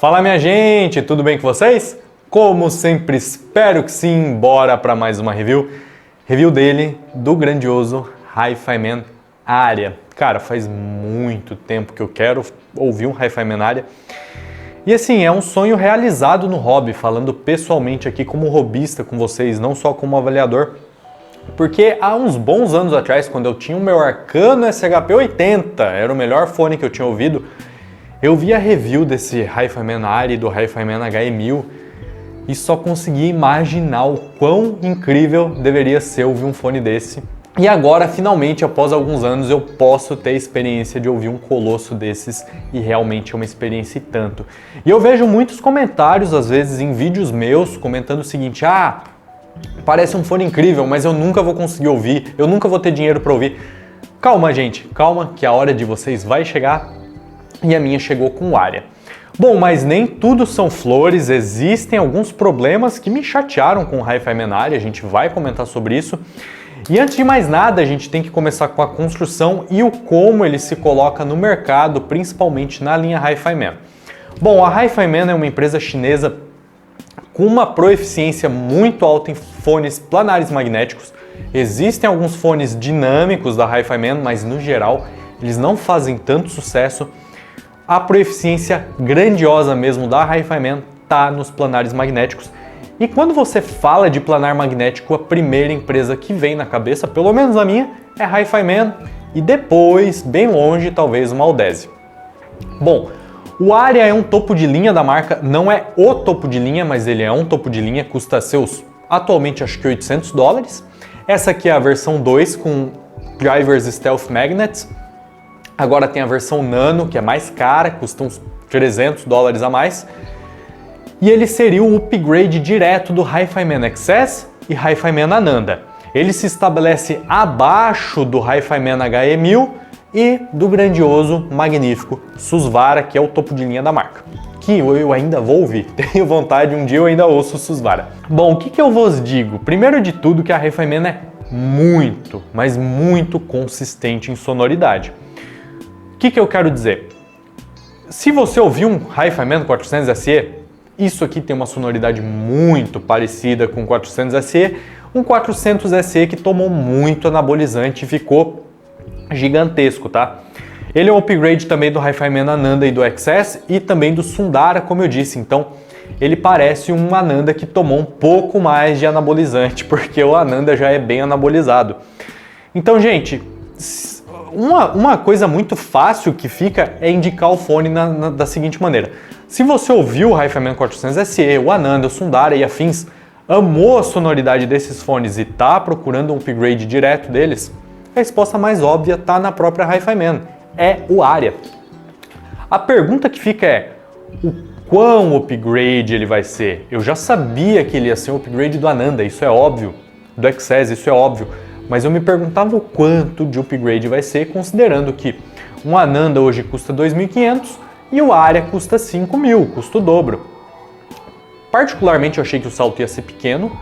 Fala minha gente, tudo bem com vocês? Como sempre, espero que sim, bora para mais uma review. Review dele, do grandioso Hi-Fi Man Aria. Cara, faz muito tempo que eu quero ouvir um Hi-Fi Man Aria. E assim, é um sonho realizado no hobby, falando pessoalmente aqui como hobbyista com vocês, não só como avaliador. Porque há uns bons anos atrás, quando eu tinha o meu Arcano SHP80, era o melhor fone que eu tinha ouvido, eu vi a review desse Hi-Fi Man Aria e do Hi-Fi Man HE1000 e só consegui imaginar o quão incrível deveria ser ouvir um fone desse. E agora, finalmente, após alguns anos, eu posso ter a experiência de ouvir um colosso desses e realmente é uma experiência e tanto. E eu vejo muitos comentários, às vezes, em vídeos meus, comentando o seguinte: parece um fone incrível, mas eu nunca vou conseguir ouvir, eu nunca vou ter dinheiro para ouvir. Calma, gente, calma, que a hora de vocês vai chegar. E a minha chegou com o Aria. Bom, mas nem tudo são flores, existem alguns problemas que me chatearam com o Hi-Fi Man Aria, a gente vai comentar sobre isso. E antes de mais nada, a gente tem que começar com a construção e o como ele se coloca no mercado, principalmente na linha Hi-Fi Man. Bom, a Hi-Fi Man é uma empresa chinesa com uma proeficiência muito alta em fones planares magnéticos. Existem alguns fones dinâmicos da Hi-Fi Man, mas no geral eles não fazem tanto sucesso. A proeficiência grandiosa mesmo da Hi-Fi Man está nos planares magnéticos. E quando você fala de planar magnético, a primeira empresa que vem na cabeça, pelo menos a minha, é a Hi-Fi Man e depois, bem longe, talvez uma Audeze. Bom, o Aria é um topo de linha da marca, não é o topo de linha, mas ele é um topo de linha, custa seus, atualmente acho que $800. Essa aqui é a versão 2 com drivers Stealth Magnets. Agora tem a versão Nano, que é mais cara, custa uns $300 a mais. E ele seria o upgrade direto do Hi-Fi Man XS e Hi-Fi Man Ananda. Ele se estabelece abaixo do Hi-Fi Man HE1000 e do grandioso, magnífico Susvara, que é o topo de linha da marca. Que eu ainda vou ouvir, tenho vontade, um dia eu ainda ouço o Susvara. Bom, o que eu vos digo? Primeiro de tudo que a Hi-Fi Man é muito, mas muito consistente em sonoridade. O que eu quero dizer? Se você ouvir um Hi-Fi Man 400 SE, isso aqui tem uma sonoridade muito parecida com o 400 SE, um 400 SE que tomou muito anabolizante e ficou gigantesco, tá? Ele é um upgrade também do Hi-Fi Man Ananda e do XS e também do Sundara, como eu disse, então ele parece um Ananda que tomou um pouco mais de anabolizante, porque o Ananda já é bem anabolizado. Então, gente, uma coisa muito fácil que fica é indicar o fone da seguinte maneira. Se você ouviu o Hi-Fi Man 400 SE, o Ananda, o Sundara e afins, amou a sonoridade desses fones e está procurando um upgrade direto deles, a resposta mais óbvia está na própria Hi-Fi Man, é o Aria. A pergunta que fica é, o quão upgrade ele vai ser? Eu já sabia que ele ia ser um upgrade do Ananda, isso é óbvio, do XS, isso é óbvio, mas eu me perguntava o quanto de upgrade vai ser, considerando que um Ananda hoje custa $2.500 e o Aria custa $5.000, custa o dobro. Particularmente eu achei que o salto ia ser pequeno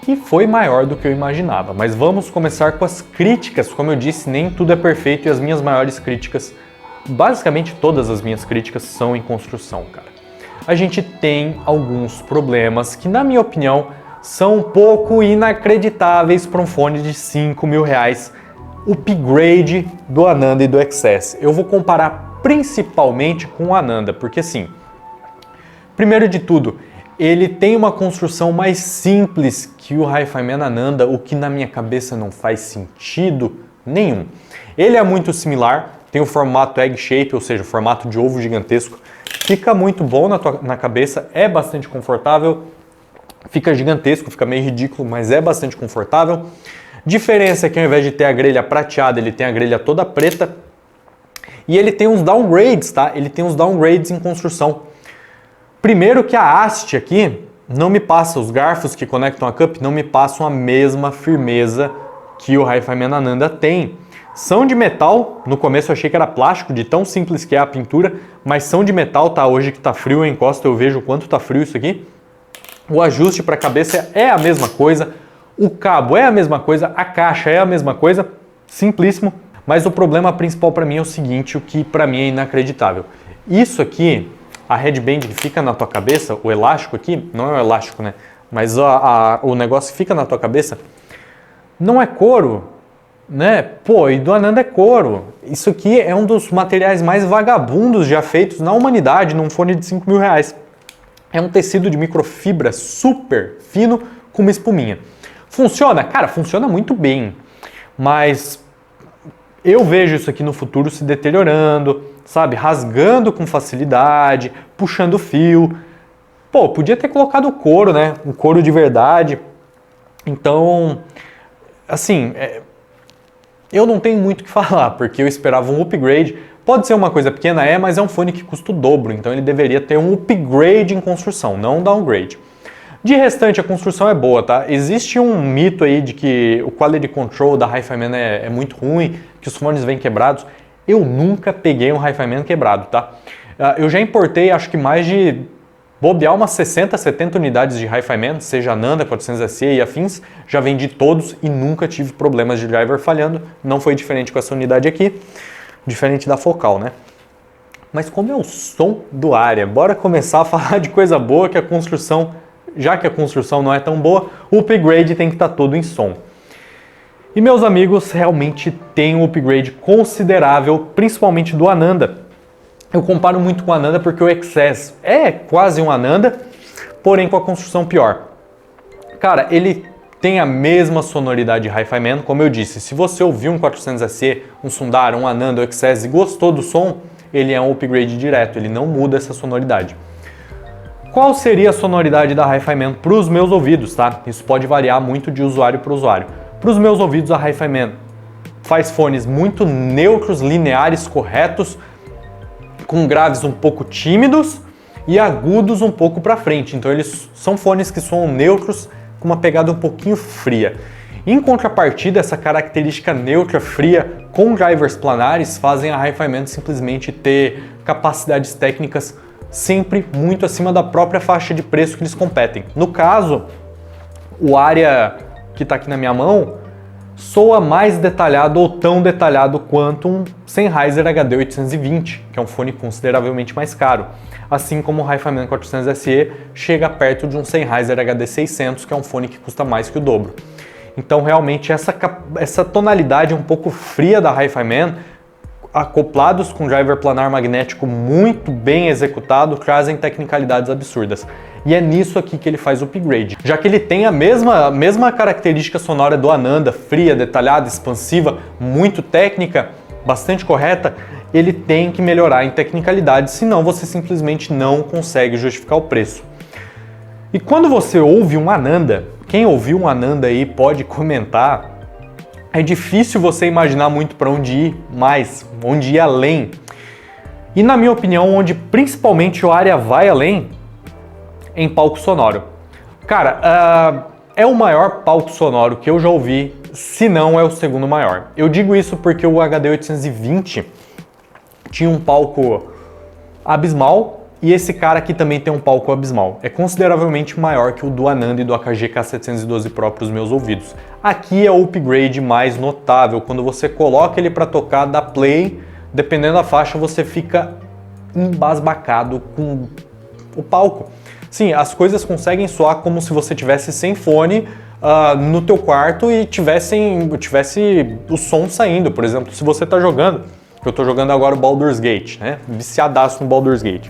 e foi maior do que eu imaginava, mas vamos começar com as críticas. Como eu disse, nem tudo é perfeito e as minhas maiores críticas, basicamente todas as minhas críticas são em construção, cara. A gente tem alguns problemas que, na minha opinião, são um pouco inacreditáveis para um fone de R$5.000, upgrade do Ananda e do XS. Eu vou comparar principalmente com o Ananda, porque assim, primeiro de tudo, ele tem uma construção mais simples que o Hi-Fi Man Ananda, o que na minha cabeça não faz sentido nenhum. Ele é muito similar, tem o formato egg shape, ou seja, o formato de ovo gigantesco, fica muito bom na cabeça, é bastante confortável, fica gigantesco, fica meio ridículo, mas é bastante confortável. Diferença é que ao invés de ter a grelha prateada, ele tem a grelha toda preta. E ele tem uns downgrades, tá? Ele tem uns downgrades em construção. Primeiro que a haste aqui não me passa, os garfos que conectam a cup não me passam a mesma firmeza que o Hi-Fi Man Ananda tem. São de metal, no começo eu achei que era plástico, de tão simples que é a pintura, mas são de metal, tá? Hoje que tá frio, eu encosto, eu vejo o quanto tá frio isso aqui. O ajuste para a cabeça é a mesma coisa, o cabo é a mesma coisa, a caixa é a mesma coisa, simplíssimo. Mas o problema principal para mim é o seguinte, o que para mim é inacreditável. Isso aqui a headband que fica na tua cabeça, o elástico aqui, não é o elástico, né? Mas o negócio que fica na tua cabeça, não é couro, né? Pô, e do Ananda é couro. Isso aqui é um dos materiais mais vagabundos já feitos na humanidade num fone de 5 mil reais. É um tecido de microfibra super fino com uma espuminha. Funciona? Cara, funciona muito bem, mas eu vejo isso aqui no futuro se deteriorando, sabe? Rasgando com facilidade, puxando fio. Pô, podia ter colocado couro, né? Um couro de verdade. Então, assim, eu não tenho muito o que falar, porque eu esperava um upgrade. Pode ser uma coisa pequena, mas é um fone que custa o dobro, então ele deveria ter um upgrade em construção, não um downgrade. De restante, a construção é boa, tá? Existe um mito aí de que o quality control da Hi-Fi-Man é muito ruim, que os fones vêm quebrados. Eu nunca peguei um Hi-Fi-Man quebrado, tá? Eu já importei, acho que mais de, bobear, umas 60, 70 unidades de Hi-Fi-Man, seja Ananda, 400SE e afins. Já vendi todos e nunca tive problemas de driver falhando. Não foi diferente com essa unidade aqui, diferente da Focal, né? Mas como é o som do Aria? Bora começar a falar de coisa boa que a construção... Já que a construção não é tão boa, o upgrade tem que estar todo em som. E meus amigos, realmente tem um upgrade considerável, principalmente do Ananda. Eu comparo muito com o Ananda porque o XS é quase um Ananda, porém com a construção pior. Cara, ele tem a mesma sonoridade Hi-Fi-Man, como eu disse. Se você ouviu um 400SE, um Sundara, um Ananda, um XS e gostou do som, ele é um upgrade direto, ele não muda essa sonoridade. Qual seria a sonoridade da Hi-Fi-Man para os meus ouvidos, tá? Isso pode variar muito de usuário para usuário. Para os meus ouvidos, a Hi-Fi-Man faz fones muito neutros, lineares, corretos, com graves um pouco tímidos e agudos um pouco para frente. Então eles são fones que soam neutros, com uma pegada um pouquinho fria. Em contrapartida, essa característica neutra, fria, com drivers planares, fazem a Hi-Fi-Man simplesmente ter capacidades técnicas sempre muito acima da própria faixa de preço que eles competem. No caso, o Aria que está aqui na minha mão soa mais detalhado ou tão detalhado quanto um Sennheiser HD820, que é um fone consideravelmente mais caro. Assim como o Hi-Fi-Man 400SE chega perto de um Sennheiser HD600, que é um fone que custa mais que o dobro. Então realmente essa tonalidade um pouco fria da Hi-Fi-Man, acoplados com driver planar magnético muito bem executado, trazem tecnicalidades absurdas. E é nisso aqui que ele faz o upgrade. Já que ele tem a mesma característica sonora do Ananda, fria, detalhada, expansiva, muito técnica, bastante correta, ele tem que melhorar em tecnicalidade, senão você simplesmente não consegue justificar o preço. E quando você ouve um Ananda, quem ouviu um Ananda aí pode comentar. É difícil você imaginar muito para onde ir mais, onde ir além. E na minha opinião, onde principalmente o Aria vai além, em palco sonoro. Cara, é o maior palco sonoro que eu já ouvi, se não é o segundo maior. Eu digo isso porque o HD820 tinha um palco abismal e esse cara aqui também tem um palco abismal. É consideravelmente maior que o do Ananda e do AKG K712 Pro para os meus ouvidos. Aqui é o upgrade mais notável. Quando você coloca ele para tocar, dá play, dependendo da faixa, você fica embasbacado com o palco. Sim, as coisas conseguem soar como se você tivesse sem fone no teu quarto e tivesse o som saindo. Por exemplo, se você está jogando, eu estou jogando agora o Baldur's Gate, né? Viciadaço no Baldur's Gate.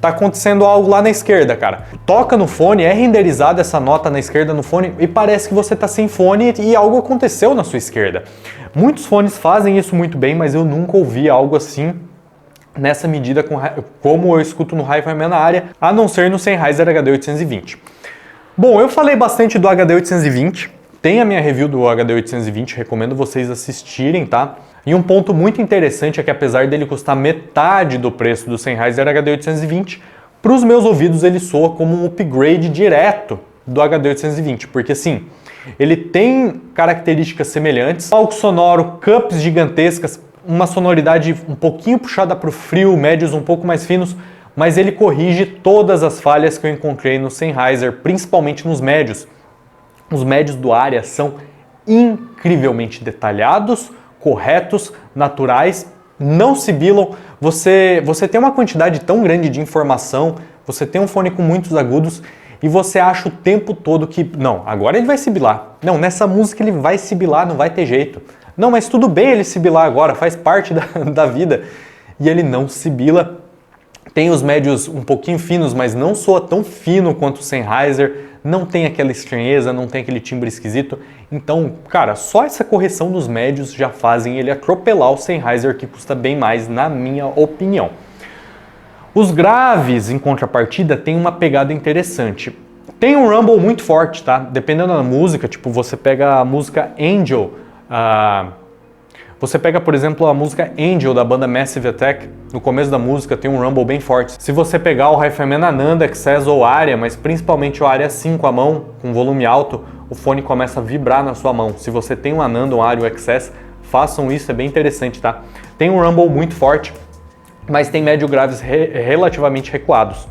Tá acontecendo algo lá na esquerda, cara. Toca no fone, é renderizada essa nota na esquerda no fone e parece que você tá sem fone e algo aconteceu na sua esquerda. Muitos fones fazem isso muito bem, mas eu nunca ouvi algo assim nessa medida como eu escuto no Hi-Fi-Man na área, a não ser no Sennheiser HD820. Bom, eu falei bastante do HD820, tem a minha review do HD820, recomendo vocês assistirem, tá? E um ponto muito interessante é que apesar dele custar metade do preço do Sennheiser HD820, para os meus ouvidos ele soa como um upgrade direto do HD820, porque assim, ele tem características semelhantes, palco sonoro, cups gigantescas, uma sonoridade um pouquinho puxada para o frio, médios um pouco mais finos, mas ele corrige todas as falhas que eu encontrei no Sennheiser, principalmente nos médios. Os médios do Aria são incrivelmente detalhados, corretos, naturais não sibilam, você tem uma quantidade tão grande de informação, você tem um fone com muitos agudos e você acha o tempo todo que, não, agora ele vai sibilar. Não, nessa música ele vai sibilar, não vai ter jeito. Não, mas tudo bem ele sibilar agora, faz parte da vida. E ele não sibila. Tem os médios um pouquinho finos, mas não soa tão fino quanto o Sennheiser. Não tem aquela estranheza, não tem aquele timbre esquisito. Então, cara, só essa correção dos médios já fazem ele atropelar o Sennheiser, que custa bem mais, na minha opinião. Os graves, em contrapartida, tem uma pegada interessante. Tem um rumble muito forte, tá? Dependendo da música, tipo, você pega a música Angel, você pega, por exemplo, a música Angel da banda Massive Attack, no começo da música tem um rumble bem forte. Se você pegar o Hi-Fi Man Ananda, Excess ou Aria, mas principalmente o Aria 5 à mão, com volume alto, o fone começa a vibrar na sua mão. Se você tem um Ananda, um Aria ou Excess, façam isso, é bem interessante, tá? Tem um rumble muito forte, mas tem médio graves relativamente recuados.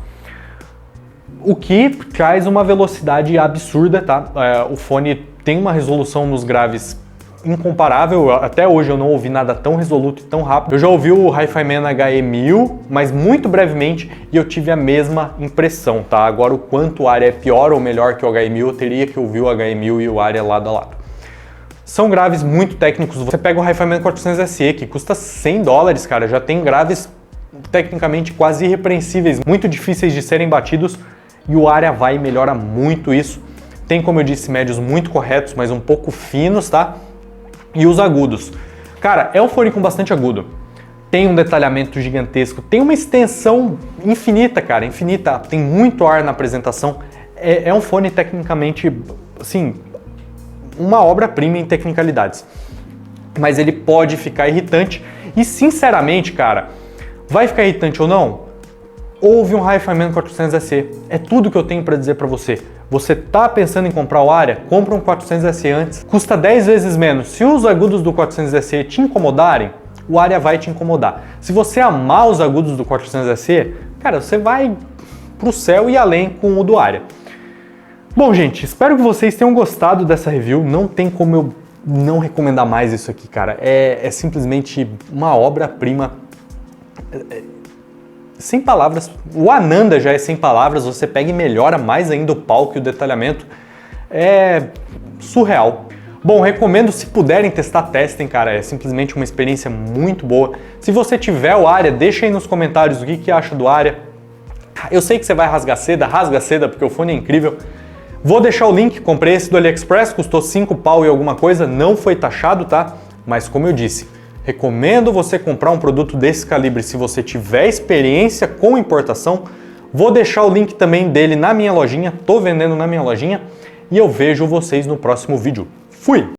O que traz uma velocidade absurda, tá? O fone tem uma resolução nos graves incomparável, até hoje eu não ouvi nada tão resoluto e tão rápido. Eu já ouvi o Hi-Fi Man HE1000, mas muito brevemente, e eu tive a mesma impressão, tá? Agora o quanto o Aria é pior ou melhor que o HE1000, eu teria que ouvir o HE1000 e o Aria lado a lado. São graves muito técnicos. Você pega o Hi-Fi Man 400 SE, que custa $100, cara, já tem graves tecnicamente quase irrepreensíveis, muito difíceis de serem batidos, e o Aria vai e melhora muito isso. Tem, como eu disse, médios muito corretos, mas um pouco finos, tá? E os agudos. Cara, é um fone com bastante agudo. Tem um detalhamento gigantesco, tem uma extensão infinita, cara, infinita. Tem muito ar na apresentação. É um fone tecnicamente, assim, uma obra-prima em tecnicalidades. Mas ele pode ficar irritante. E, sinceramente, cara, vai ficar irritante ou não? Ouve um Hi-Fi Man 400 SE. É tudo que eu tenho para dizer para você. Você tá pensando em comprar o Aria? Compra um 400 SE antes. Custa 10 vezes menos. Se os agudos do 400 SE te incomodarem, o Aria vai te incomodar. Se você amar os agudos do 400 SE, cara, você vai pro céu e além com o do Aria. Bom, gente, espero que vocês tenham gostado dessa review. Não tem como eu não recomendar mais isso aqui, cara. É simplesmente uma obra-prima. Sem palavras. O Ananda já é sem palavras, você pega e melhora mais ainda o palco e o detalhamento. É surreal. Bom, recomendo, se puderem testar, testem, cara. É simplesmente uma experiência muito boa. Se você tiver o Aria, deixa aí nos comentários o que acha do Aria. Eu sei que você vai rasga seda, porque o fone é incrível. Vou deixar o link, comprei esse do AliExpress, custou 5 pau e alguma coisa, não foi taxado, tá? Mas como eu disse, recomendo você comprar um produto desse calibre se você tiver experiência com importação. Vou deixar o link também dele na minha lojinha, tô vendendo na minha lojinha e eu vejo vocês no próximo vídeo. Fui!